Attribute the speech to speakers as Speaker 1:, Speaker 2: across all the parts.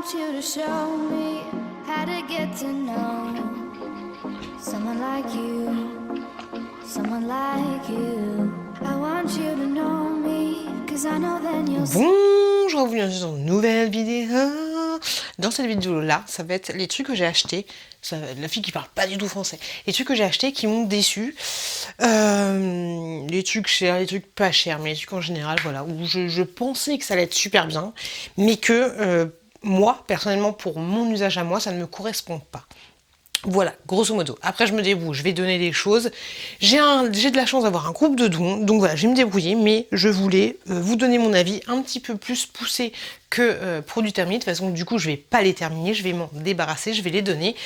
Speaker 1: want you to show me how to get to know someone like you, someone like you. I want you to know me, 'cause I know then you'll see.
Speaker 2: Bonjour, bienvenue dans une nouvelle vidéo. Dans cette vidéo-là, ça va être les trucs que j'ai achetés. La fille qui parle pas du tout français. Les trucs que j'ai achetés qui m'ont déçu. Les trucs chers, les trucs pas chers, mais les trucs en général, voilà, où je pensais que ça allait être super bien, mais que moi, personnellement, pour mon usage à moi, ça ne me correspond pas. Voilà, grosso modo. Après, je me débrouille, je vais donner des choses. J'ai de la chance d'avoir un groupe de dons, donc voilà, je vais me débrouiller, mais je voulais vous donner mon avis un petit peu plus poussé que produits terminés. De toute façon, du coup, je vais pas les terminer, je vais m'en débarrasser, je vais les donner.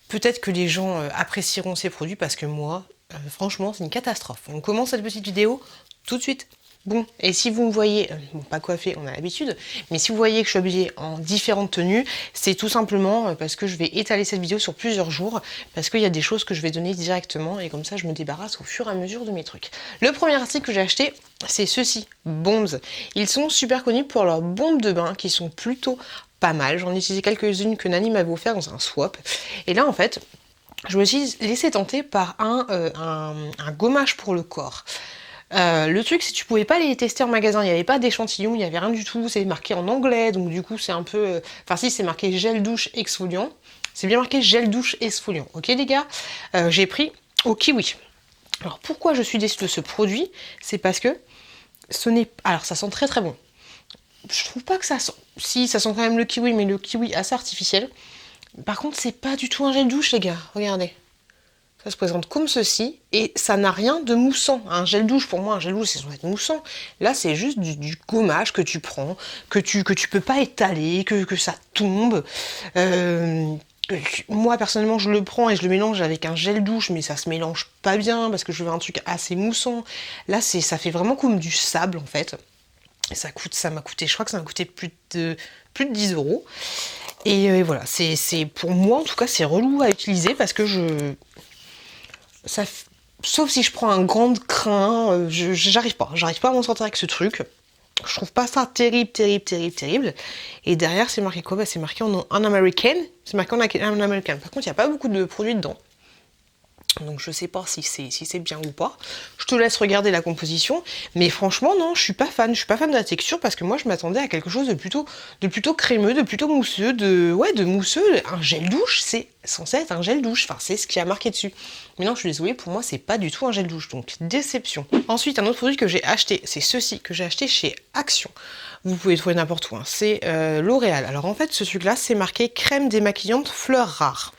Speaker 2: Peut-être que les gens apprécieront ces produits parce que moi, franchement, c'est une catastrophe. On commence cette petite vidéo tout de suite. Bon, et si vous me voyez, bon, pas coiffée, on a l'habitude, mais si vous voyez que je suis habillée en différentes tenues, c'est tout simplement parce que je vais étaler cette vidéo sur plusieurs jours, parce qu'il y a des choses que je vais donner directement, et comme ça je me débarrasse au fur et à mesure de mes trucs. Le premier article que j'ai acheté, c'est ceux-ci, Bombs. Ils sont super connus pour leurs bombes de bain, qui sont plutôt pas mal. J'en ai utilisé quelques-unes que Nani m'avait offert dans un swap, et là en fait, je me suis laissé tenter par un gommage pour le corps. Le truc, c'est que tu pouvais pas les tester en magasin, il n'y avait pas d'échantillon, il n'y avait rien du tout, c'est marqué en anglais, donc du coup c'est un peu... Enfin si, c'est marqué gel douche exfoliant, c'est bien marqué gel douche exfoliant, ok les gars. J'ai pris au kiwi. Alors pourquoi je suis déçue de ce produit? C'est parce que ce n'est... Alors ça sent très très bon. Je trouve pas que ça sent... Si, ça sent quand même le kiwi, mais le kiwi assez artificiel. Par contre, c'est pas du tout un gel douche les gars, regardez. Ça se présente comme ceci, et ça n'a rien de moussant. Un gel douche, pour moi, un gel douche, c'est censé être moussant. Là, c'est juste du gommage que tu prends, que tu peux pas étaler, que ça tombe. Moi, personnellement, je le prends et je le mélange avec un gel douche, mais ça se mélange pas bien, parce que je veux un truc assez moussant. Là, ça fait vraiment comme du sable, en fait. Et ça m'a coûté, je crois que ça m'a coûté plus de 10 €. Et voilà, c'est pour moi, en tout cas, c'est relou à utiliser, parce que sauf si je prends un grand crin, j'arrive pas à m'en sortir avec ce truc. Je trouve pas ça terrible. Et derrière, c'est marqué quoi? Bah, c'est marqué en American. C'est marqué en American. Par contre, il n'y a pas beaucoup de produits dedans. Donc je sais pas si c'est bien ou pas. Je te laisse regarder la composition. Mais franchement, non, je suis pas fan. Je suis pas fan de la texture parce que moi, je m'attendais à quelque chose de plutôt crémeux, de plutôt mousseux, de mousseux. Un gel douche, c'est censé être un gel douche. Enfin, c'est ce qui a marqué dessus. Mais non, je suis désolée, pour moi, c'est pas du tout un gel douche. Donc, déception. Ensuite, un autre produit que j'ai acheté, c'est ceci, que j'ai acheté chez Action. Vous pouvez trouver n'importe où. Hein. C'est L'Oréal. Alors en fait, ce truc-là, c'est marqué crème démaquillante fleurs rares.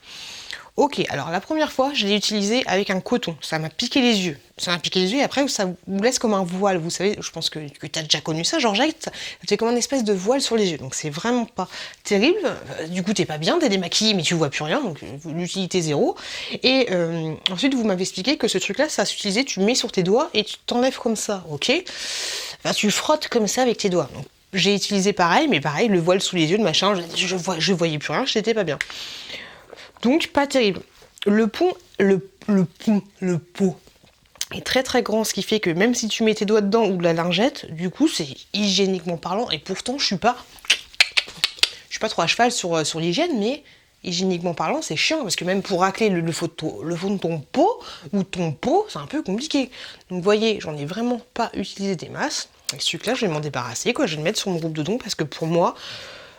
Speaker 2: Ok, alors la première fois, je l'ai utilisé avec un coton. Ça m'a piqué les yeux. Ça m'a piqué les yeux et après, ça vous laisse comme un voile. Vous savez, je pense que tu as déjà connu ça, Georgette. Ça fait comme une espèce de voile sur les yeux. Donc c'est vraiment pas terrible. Du coup, t'es pas bien, t'es démaquillé, mais tu vois plus rien. Donc l'utilité zéro. Et ensuite, vous m'avez expliqué que ce truc-là, ça s'utilisait, tu mets sur tes doigts et tu t'enlèves comme ça. Ok, enfin, tu frottes comme ça avec tes doigts. Donc, j'ai utilisé pareil, mais pareil, le voile sous les yeux, le machin, je voyais plus rien, j'étais pas bien. Donc pas terrible. Le pot est très très grand, ce qui fait que même si tu mets tes doigts dedans ou de la lingette, du coup c'est hygiéniquement parlant, et pourtant je suis pas trop à cheval sur l'hygiène, mais hygiéniquement parlant c'est chiant, parce que même pour racler le fond de ton pot, ou ton pot, c'est un peu compliqué. Donc vous voyez, j'en ai vraiment pas utilisé des masses. Et ce truc là, je vais m'en débarrasser, quoi. Je vais le mettre sur mon groupe de dons, parce que pour moi,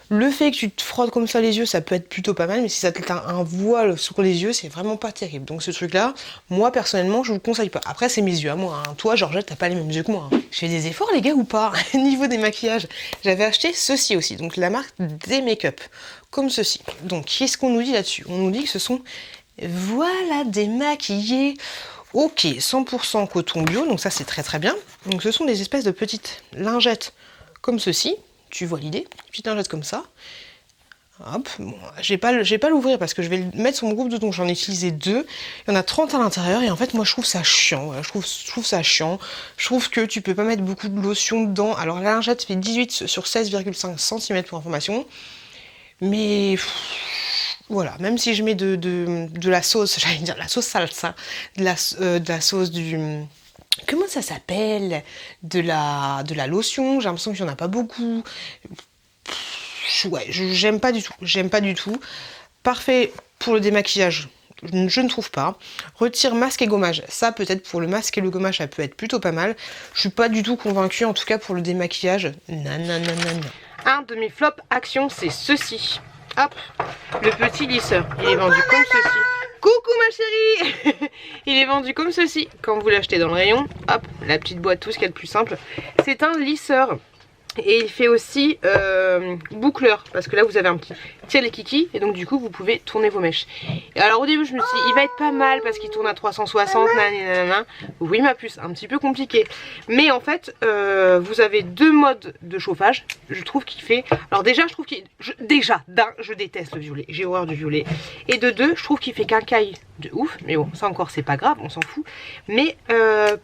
Speaker 2: le fait que tu te frottes comme ça les yeux, ça peut être plutôt pas mal, mais si ça te fait un voile sur les yeux, c'est vraiment pas terrible. Donc ce truc-là, moi personnellement, je vous le conseille pas. Après, c'est mes yeux à moi. Hein. Toi, Georgette, t'as pas les mêmes yeux que moi. Hein. Je fais des efforts, les gars, ou pas? Niveau des maquillages, j'avais acheté ceci aussi, donc la marque des make-up, comme ceci. Donc, qu'est-ce qu'on nous dit là-dessus? On nous dit que ce sont, voilà, démaquillés. Ok, 100% coton bio, donc ça c'est très très bien. Donc ce sont des espèces de petites lingettes comme ceci. Tu vois l'idée, petite lingette comme ça. Hop, bon, je vais pas l'ouvrir parce que je vais le mettre sur mon groupe de dons. J'en ai utilisé 2. Il y en a 30 à l'intérieur et en fait moi je trouve ça chiant. Voilà, je trouve ça chiant. Je trouve que tu peux pas mettre beaucoup de lotion dedans. Alors la lingette fait 18 sur 16,5 cm pour information. Mais voilà, même si je mets de la sauce, j'allais dire la sauce salsa, de la sauce du... Comment ça s'appelle? De la lotion, j'ai l'impression qu'il n'y en a pas beaucoup. tout, ouais, j'aime pas du tout, j'aime pas du tout. Parfait pour le démaquillage, je ne trouve pas. Retire masque et gommage, ça peut-être pour le masque et le gommage, ça peut être plutôt pas mal. Je suis pas du tout convaincue, en tout cas pour le démaquillage, nanana. Un de mes flops actions, c'est ceci. Hop, le petit lisseur, il est vendu comme ceci. Coucou ma chérie. Il est vendu comme ceci. Quand vous l'achetez dans le rayon, hop, la petite boîte, tout ce qu'il y a de plus simple. C'est un lisseur. Et il fait aussi boucleur, parce que là vous avez un petit kiki et donc du coup vous pouvez tourner vos mèches. Et alors au début je me suis dit il va être pas mal parce qu'il tourne à 360, nanana. Oui ma puce, un petit peu compliqué. Mais en fait vous avez deux modes de chauffage. Je trouve qu'il fait... Alors déjà je trouve qu'il... Déjà d'un, je déteste le violet, j'ai horreur du violet. Et de deux, je trouve qu'il fait quincaille de ouf. Mais bon ça encore c'est pas grave, on s'en fout. Mais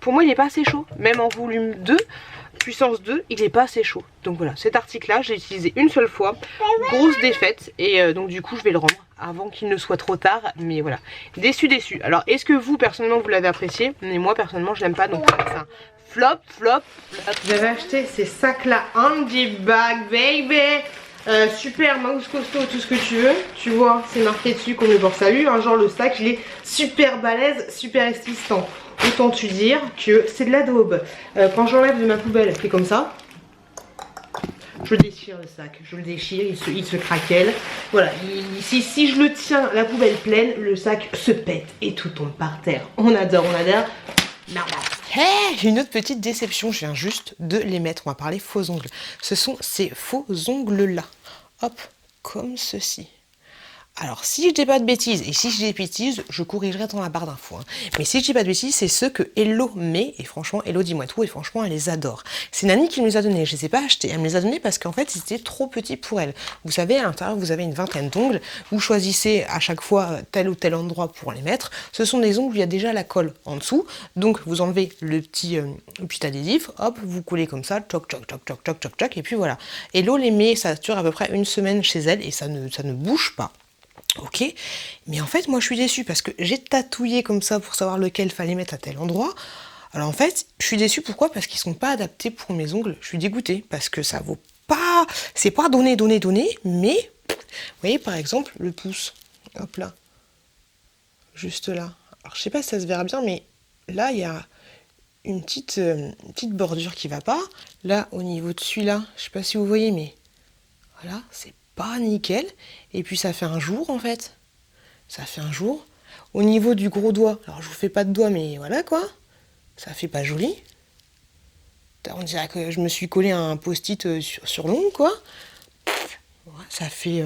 Speaker 2: pour moi il est pas assez chaud, même en volume 2. Puissance 2, il est pas assez chaud. Donc voilà, cet article là j'ai utilisé une seule fois, grosse défaite, et donc du coup je vais le rendre avant qu'il ne soit trop tard. Mais voilà, déçu. Alors est-ce que vous personnellement vous l'avez apprécié? Mais moi personnellement je l'aime pas, donc c'est un flop. J'avais acheté ces sacs là, Andy Bag baby, super mouse costaud, tout ce que tu veux. Tu vois, c'est marqué dessus qu'on est pour salut, hein, genre le sac il est super balèze, super résistant. Autant te dire que c'est de la daube. Quand j'enlève de ma poubelle, c'est comme ça. Je déchire le sac, je le déchire, il se craquelle. Voilà, si je le tiens, la poubelle pleine, le sac se pète et tout tombe par terre. On adore. Normal. Hey, une autre petite déception, je viens juste de les mettre. On va parler faux ongles. Ce sont ces faux ongles là. Hop, comme ceci. Alors si je dis pas de bêtises, et si je dis des bêtises, je corrigerai dans la barre d'infos. Hein. Mais si je dis pas de bêtises, c'est ceux que Hello met, et franchement, Hello dis-moi tout, et franchement, elle les adore. C'est Nani qui me les a donnés, je les ai pas achetés, elle me les a donnés parce qu'en fait, c'était trop petit pour elle. Vous savez, à l'intérieur, vous avez une vingtaine d'ongles, vous choisissez à chaque fois tel ou tel endroit pour les mettre. Ce sont des ongles où il y a déjà la colle en dessous, donc vous enlevez le petit adhésif, hop, vous collez comme ça, toc, et puis voilà. Hello les met, ça dure à peu près une semaine chez elle, et ça ne bouge pas. Ok, mais en fait moi je suis déçue parce que j'ai tatouillé comme ça pour savoir lequel fallait mettre à tel endroit. Alors en fait je suis déçue, pourquoi? Parce qu'ils sont pas adaptés pour mes ongles. Je suis dégoûtée parce que ça vaut pas, c'est pas donné, mais vous voyez par exemple le pouce, hop là, juste là. Alors je sais pas si ça se verra bien, mais là il y a une petite bordure qui va pas. Là au niveau de celui-là, je sais pas si vous voyez, mais voilà, c'est pas nickel. Et puis ça fait un jour en fait. Ça fait un jour. Au niveau du gros doigt, alors je vous fais pas de doigt, mais voilà quoi. Ça fait pas joli. On dirait que je me suis collé un post-it sur l'ongle quoi. Ça fait...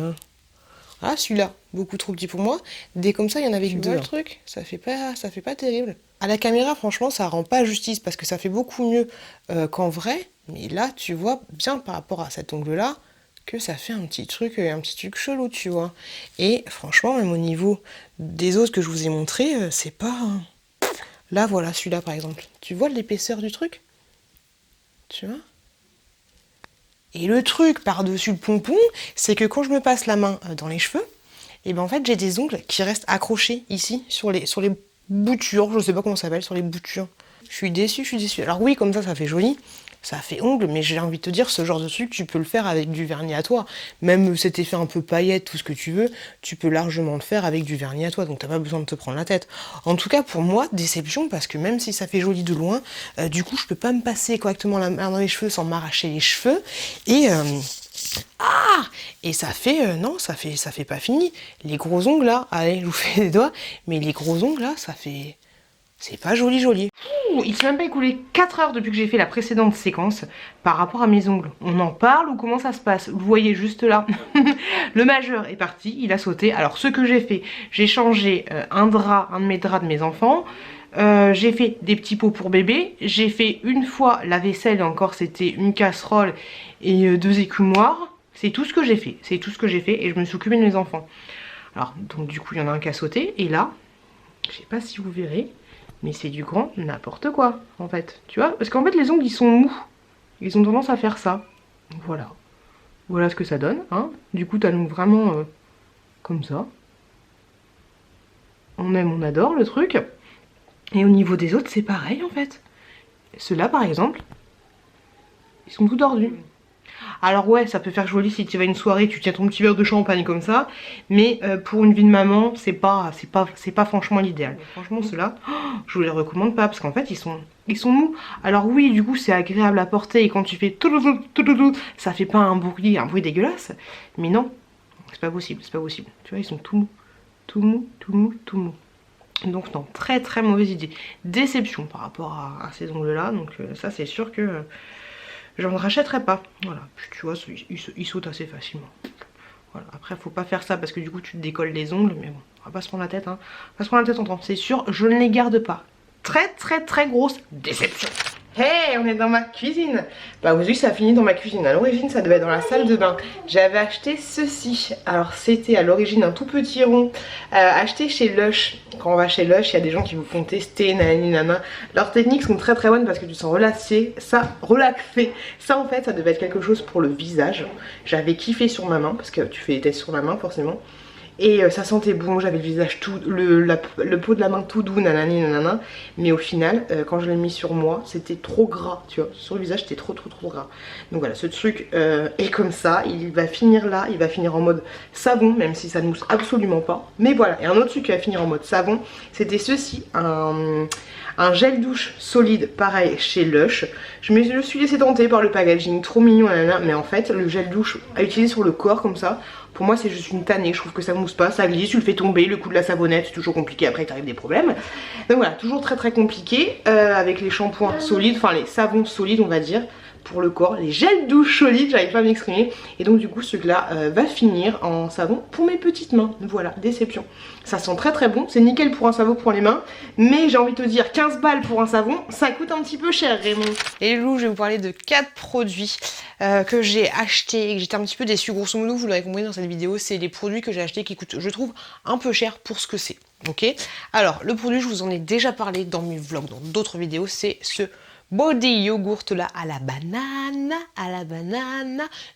Speaker 2: Ah celui-là, beaucoup trop petit pour moi. Dès comme ça, il y en avait que deux. Le truc, ça fait pas terrible. À la caméra, franchement, ça rend pas justice parce que ça fait beaucoup mieux qu'en vrai. Mais là, tu vois bien par rapport à cet ongle-là, que ça fait un petit truc chelou, tu vois. Et franchement, même au niveau des autres que je vous ai montré, c'est pas... Là, voilà, celui-là, par exemple. Tu vois l'épaisseur du truc? Tu vois? Et le truc par-dessus le pompon, c'est que quand je me passe la main dans les cheveux, et ben en fait, j'ai des ongles qui restent accrochés ici, sur les boutures, je sais pas comment ça s'appelle, sur les boutures. Je suis déçue. Alors oui, comme ça fait joli. Ça fait ongle, mais j'ai envie de te dire, ce genre de truc, tu peux le faire avec du vernis à toi. Même cet effet un peu paillette, tout ce que tu veux, tu peux largement le faire avec du vernis à toi, donc t'as pas besoin de te prendre la tête. En tout cas, pour moi, déception, parce que même si ça fait joli de loin, du coup, je peux pas me passer correctement la main dans les cheveux sans m'arracher les cheveux, et... Et ça fait... non, ça fait pas fini. Les gros ongles, là, allez, je vous fais des doigts, mais les gros ongles, là, ça fait... C'est pas joli. Ouh, il s'est même pas écoulé 4 heures depuis que j'ai fait la précédente séquence par rapport à mes ongles. On en parle ou comment ça se passe? Vous voyez juste là, le majeur est parti, il a sauté. Alors ce que j'ai fait, j'ai changé un de mes draps de mes enfants. J'ai fait des petits pots pour bébé. J'ai fait une fois la vaisselle, encore c'était une casserole et 2 écumoires. C'est tout ce que j'ai fait, et je me suis occupée de mes enfants. Alors donc du coup il y en a un qui a sauté, et là, je sais pas si vous verrez, mais c'est du grand n'importe quoi, en fait. Tu vois? Parce qu'en fait, les ongles, ils sont mous. Ils ont tendance à faire ça. Voilà. Voilà ce que ça donne, hein. Du coup, t'as l'ongle vraiment comme ça. On aime, on adore le truc. Et au niveau des autres, c'est pareil, en fait. Ceux-là, par exemple, ils sont tout tordus. Alors ouais, ça peut faire joli si tu vas à une soirée, tu tiens ton petit verre de champagne comme ça, mais pour une vie de maman, c'est pas franchement l'idéal. Franchement, ceux-là, je vous les recommande pas parce qu'en fait, ils sont mous. Alors oui, du coup, c'est agréable à porter et quand tu fais ça fait pas un bruit dégueulasse, mais non, c'est pas possible, c'est pas possible. Tu vois, ils sont tout mous, tout mous, tout mous, tout mous. Donc non, très très mauvaise idée. Déception par rapport à ces ongles-là, donc ça c'est sûr que j'en rachèterai pas. Voilà, puis tu vois, il saute assez facilement. Voilà. Après, faut pas faire ça parce que du coup tu te décolles les ongles, mais bon, on va pas se prendre la tête, hein. On va se prendre la tête en temps, c'est sûr, je ne les garde pas. Très très très grosse déception. Hey, on est dans ma cuisine. Bah aujourd'hui ça a fini dans ma cuisine. À l'origine ça devait être dans la salle de bain. J'avais acheté ceci. Alors c'était à l'origine un tout petit rond acheté chez Lush. Quand on va chez Lush, il y a des gens qui vous font tester, nanani nana. Leurs techniques sont très très bonnes parce que tu te sens relaxé. Relaxé. Ça en fait ça devait être quelque chose pour le visage. J'avais kiffé sur ma main parce que tu fais des tests sur la main forcément. Et ça sentait bon, j'avais le visage tout, le pot de la main tout doux, nanani nanana. Mais au final, quand je l'ai mis sur moi, c'était trop gras, tu vois. Sur le visage, c'était trop gras. Donc voilà, ce truc est comme ça. Il va finir là, il va finir en mode savon, même si ça ne mousse absolument pas. Mais voilà, et un autre truc qui va finir en mode savon, c'était ceci, un gel douche solide, pareil, chez Lush. Je me suis laissé tenter par le packaging, trop mignon, nanana. Mais en fait, le gel douche à utiliser sur le corps comme ça, pour moi c'est juste une tannée, je trouve que ça mousse pas, ça glisse, tu le fais tomber, le coup de la savonnette c'est toujours compliqué, après t'arrives des problèmes. Donc voilà, toujours très très compliqué, avec les shampoings solides, enfin les savons solides on va dire, pour le corps, les gels douche solides, j'arrive pas à m'exprimer. Et donc du coup ce truc là va finir en savon pour mes petites mains, voilà, déception. Ça sent très très bon, c'est nickel pour un savon pour les mains, mais j'ai envie de te dire 15 balles pour un savon, ça coûte un petit peu cher Raymond. Et Lou, je vais vous parler de 4 produits que j'ai achetés et que j'étais un petit peu déçue. Grosso modo, vous l'avez compris dans cette vidéo, c'est les produits que j'ai achetés qui coûtent, je trouve, un peu cher pour ce que c'est. Ok. Alors, le produit, je vous en ai déjà parlé dans mes vlogs, dans d'autres vidéos, c'est ce body yogurt là à la banane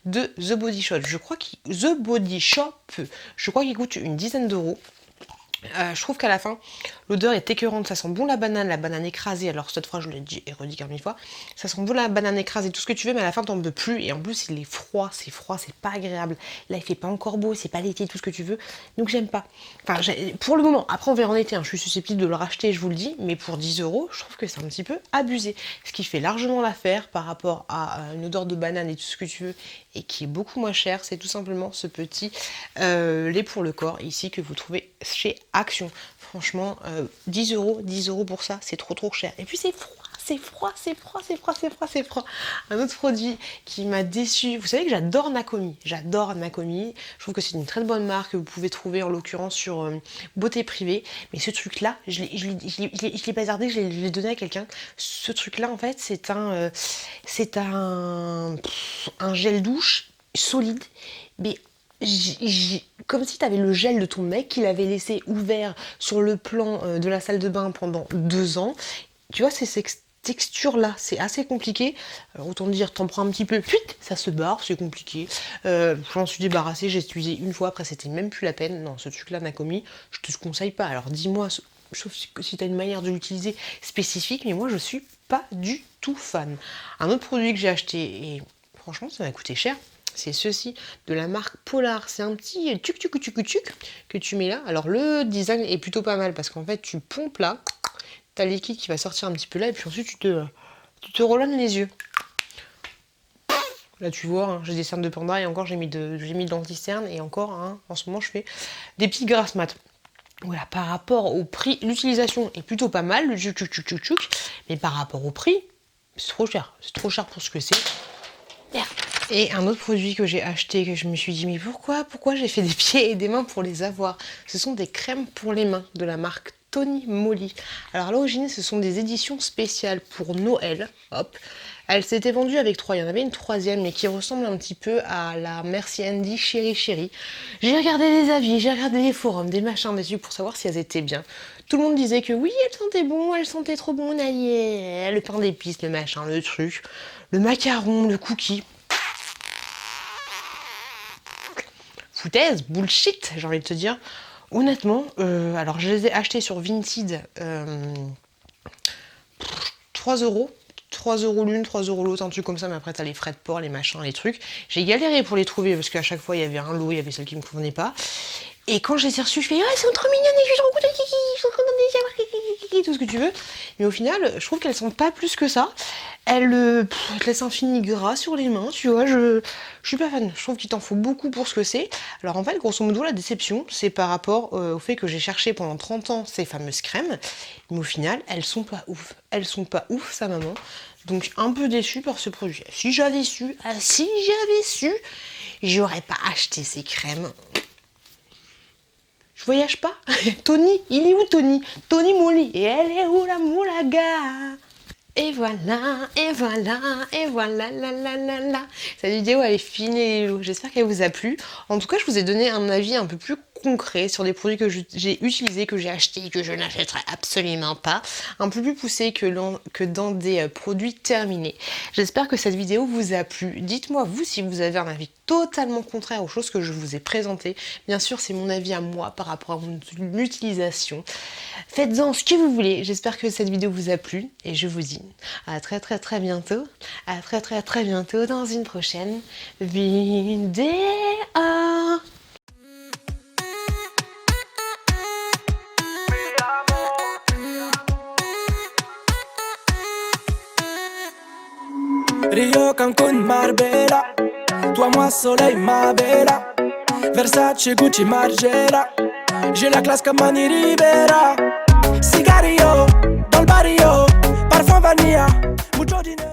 Speaker 2: de The Body Shop. Je crois qu'il coûte une dizaine d'euros. Je trouve qu'à la fin, l'odeur est écœurante, ça sent bon la banane écrasée, alors cette fois je l'ai dit et redit 40 000 fois, ça sent bon la banane écrasée, tout ce que tu veux, mais à la fin t'en peux plus, et en plus il est froid, c'est pas agréable, là il fait pas encore beau, c'est pas l'été, tout ce que tu veux, donc j'aime pas. Enfin, pour le moment, après on verra en été, hein, je suis susceptible de le racheter, je vous le dis, mais pour 10 euros, je trouve que c'est un petit peu abusé, ce qui fait largement l'affaire par rapport à une odeur de banane et tout ce que tu veux, et qui est beaucoup moins cher, c'est tout simplement ce petit lait pour le corps, ici, que vous trouvez chez Action. Franchement, 10 euros pour ça, c'est trop cher. Et puis c'est froid. Un autre produit qui m'a déçu, vous savez que j'adore Nakomi. Je trouve que c'est une très bonne marque que vous pouvez trouver en l'occurrence sur Beauté Privée. Mais ce truc-là, je l'ai pas hasardé, je l'ai donné à quelqu'un. Ce truc-là, en fait, c'est un gel douche solide, mais comme si tu avais le gel de ton mec qu'il avait laissé ouvert sur le plan de la salle de bain pendant 2 ans. Tu vois, c'est cette texture-là, c'est assez compliqué. Alors, autant dire, t'en prends un petit peu, puit, ça se barre, c'est compliqué. J'en suis débarrassée, j'ai utilisé une fois, après c'était même plus la peine. Non, ce truc-là, Nakomi, je te conseille pas. Alors dis-moi, sauf si tu as une manière de l'utiliser spécifique, mais moi je suis pas du tout fan. Un autre produit que j'ai acheté, et franchement ça m'a coûté cher, c'est ceci, de la marque Polar. C'est un petit tuc que tu mets là. Alors le design est plutôt pas mal parce qu'en fait tu pompes là, t'as le liquide qui va sortir un petit peu là et puis ensuite tu te relonnes les yeux. Là tu vois, hein, j'ai des cernes de panda et encore j'ai mis de l'anti-cerne et encore, hein, en ce moment je fais des petites grasses mat. Voilà, par rapport au prix, l'utilisation est plutôt pas mal, le tchouc, mais par rapport au prix, c'est trop cher pour ce que c'est. Merde. Et un autre produit que j'ai acheté, que je me suis dit, mais pourquoi j'ai fait des pieds et des mains pour les avoir? Ce sont des crèmes pour les mains de la marque Tony Moly. Alors à l'origine, ce sont des éditions spéciales pour Noël. Hop. Elle s'était vendue avec 3. Il y en avait une troisième, mais qui ressemble un petit peu à la Merci Andy Chéri. J'ai regardé les avis, j'ai regardé les forums, des machins, des trucs pour savoir si elles étaient bien. Tout le monde disait que oui, elles sentaient bon, elles sentaient trop bon, le pain d'épices, le machin, le truc, le macaron, le cookie. Foutaise, bullshit, j'ai envie de te dire. Honnêtement, alors je les ai achetés sur Vinted 3 euros. 3 € l'une, 3 € l'autre, un truc comme ça, mais après t'as les frais de port, les machins, les trucs. J'ai galéré pour les trouver parce qu'à chaque fois il y avait un lot, il y avait celle qui me convenait pas. Et quand je les ai reçus, je fais elles sont trop mignonnes et je suis trop contente, je suis trop contente de les avoir, tout ce que tu veux. Mais au final, je trouve qu'elles sont pas plus que ça. Elles te laissent un fini gras sur les mains, tu vois, je suis pas fan. Je trouve qu'il t'en faut beaucoup pour ce que c'est. Alors en fait, grosso modo, la déception, c'est par rapport au fait que j'ai cherché pendant 30 ans ces fameuses crèmes. Mais au final, elles sont pas ouf. Elles sont pas ouf, sa maman. Donc un peu déçue par ce produit. Si j'avais su, j'aurais pas acheté ces crèmes. Je voyage pas. Tony, il est où Tony? Tony Mouli. Et elle est où la moulaga? Et voilà, et voilà, et voilà, la. Cette vidéo elle est finie les loups. J'espère qu'elle vous a plu. En tout cas, je vous ai donné un avis un peu plus concret sur des produits que j'ai utilisés, que j'ai achetés, que je n'achèterai absolument pas. Un peu plus poussé que dans des produits terminés. J'espère que cette vidéo vous a plu. Dites-moi vous si vous avez un avis totalement contraire aux choses que je vous ai présentées. Bien sûr, c'est mon avis à moi par rapport à mon utilisation. Faites-en ce que vous voulez. J'espère que cette vidéo vous a plu et je vous dis à très bientôt. À très bientôt dans une prochaine vidéo.
Speaker 3: Rio, Cancun, Marbella. Toi, moi, soleil, ma bella. Versace, Gucci, Margiela. J'ai la classe comme Manny Rivera. Cigarillo, dans le barrio. Parfum vanilla, mucho dinero.